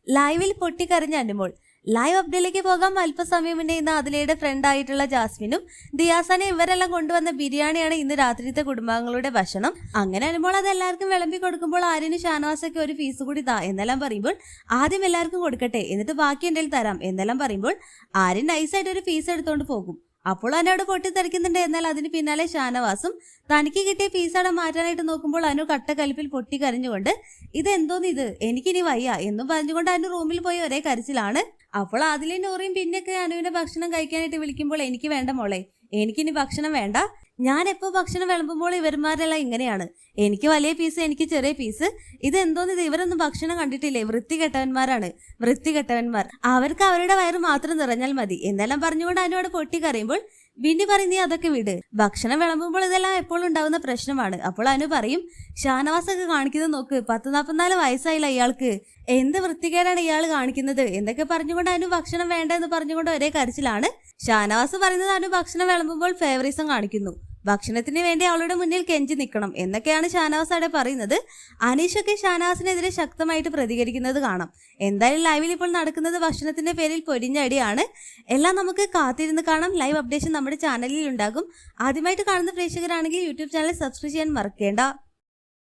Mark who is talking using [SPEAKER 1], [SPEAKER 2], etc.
[SPEAKER 1] ലൈവിൽ പൊട്ടിക്കരഞ്ഞ അനുമോൾ. ലൈവ് അപ്ഡേറ്റിലേക്ക് പോകാം. അല്പസമയം മുന്നേ ഇന്ന് അതിലയുടെ ഫ്രണ്ട് ആയിട്ടുള്ള ജാസ്മിനും ദിയാസനെ ഇവരെല്ലാം കൊണ്ടുവന്ന ബിരിയാണിയാണ് ഇന്ന് രാത്രിത്തെ കുടുംബാംഗങ്ങളുടെ ഭക്ഷണം. അങ്ങനെ അനുമോൾ അത് എല്ലാവർക്കും വിളമ്പി കൊടുക്കുമ്പോൾ ആര്യനും ഷാനവാസൊക്കെ ഒരു ഫീസ് കൂടി താ എന്നെല്ലാം പറയുമ്പോൾ ആദ്യം എല്ലാവർക്കും കൊടുക്കട്ടെ, എന്നിട്ട് ബാക്കി എന്തെങ്കിലും തരാം എന്നെല്ലാം പറയുമ്പോൾ ആര്യൻ നൈസായിട്ട് ഒരു ഫീസ് എടുത്തോണ്ട് പോകും. അപ്പോൾ അനു പൊട്ടിത്തെറിക്കുന്നുണ്ട്. എന്നാൽ അതിന് പിന്നാലെ ഷാനവാസും തനിക്ക് കിട്ടിയ ഫീസ് അവിടെ മാറ്റാനായിട്ട് നോക്കുമ്പോൾ അനു കട്ടക്കലിപ്പിൽ പൊട്ടിക്കരഞ്ഞുകൊണ്ട് ഇത് എനിക്കിനി വയ്യ എന്നും പറഞ്ഞുകൊണ്ട് അനു റൂമിൽ പോയി ഒരേ കരച്ചിലാണ്. അപ്പോൾ അതിലെ നൂറിയും പിന്നൊക്കെ അനുവിന്റെ ഭക്ഷണം കഴിക്കാനായിട്ട് വിളിക്കുമ്പോൾ എനിക്ക് വേണ്ട മോളെ, എനിക്കിനി ഭക്ഷണം വേണ്ട, ഞാൻ എപ്പോൾ ഭക്ഷണം വിളമ്പുമ്പോൾ ഇവന്മാരെല്ലാം ഇങ്ങനെയാണ്, എനിക്ക് വലിയ പീസ് എനിക്ക് ചെറിയ പീസ്, ഇവരൊന്നും ഭക്ഷണം കണ്ടിട്ടില്ലേ, വൃത്തികെട്ടവന്മാരാണ്, വൃത്തികെട്ടവന്മാർ, അവർക്ക് അവരുടെ വയറ് മാത്രം നിറഞ്ഞാൽ മതി എന്നെല്ലാം പറഞ്ഞുകൊണ്ട് അനുവോട് പൊട്ടിക്കറിയുമ്പോൾ ബിന്നി പറയും നീ അതൊക്കെ വിട്, ഭക്ഷണം വിളമ്പുമ്പോൾ ഇതെല്ലാം എപ്പോഴും ഉണ്ടാവുന്ന പ്രശ്നമാണ്. അപ്പോൾ അനു പറയും ഷാനവാസൊക്കെ കാണിക്കുന്നത് നോക്ക്, 10-44 വയസ്സായില്ല ഇയാൾക്ക്, എന്ത് വൃത്തികേടാണ് ഇയാൾ കാണിക്കുന്നത് എന്നൊക്കെ പറഞ്ഞുകൊണ്ട് അനു ഭക്ഷണം വേണ്ട എന്ന് പറഞ്ഞുകൊണ്ട് ഒരേ കരച്ചിലാണ്. ഷാനവാസ് പറയുന്നത് അനു ഭക്ഷണം വിളമ്പുമ്പോൾ ഫേവറിസം കാണിക്കുന്നു, ഭക്ഷണത്തിന് വേണ്ടി അവളുടെ മുന്നിൽ കെഞ്ചി നിൽക്കണം എന്നൊക്കെയാണ് ഷാനവാസ് അവിടെ പറയുന്നത്. അനീഷൊക്കെ ഷാനവാസിനെതിരെ ശക്തമായിട്ട് പ്രതികരിക്കുന്നത് കാണാം. എന്തായാലും ലൈവിൽ ഇപ്പോൾ നടക്കുന്നത് ഭക്ഷണത്തിന്റെ പേരിൽ പൊരിഞ്ഞടിയാണ്. എല്ലാം നമുക്ക് കാത്തിരുന്ന് കാണാം. ലൈവ് അപ്ഡേഷൻ നമ്മുടെ ചാനലിൽ ഉണ്ടാകും. ആദ്യമായിട്ട് കാണുന്ന പ്രേക്ഷകരാണെങ്കിൽ യൂട്യൂബ് ചാനൽ സബ്സ്ക്രൈബ് ചെയ്യാൻ മറക്കേണ്ട.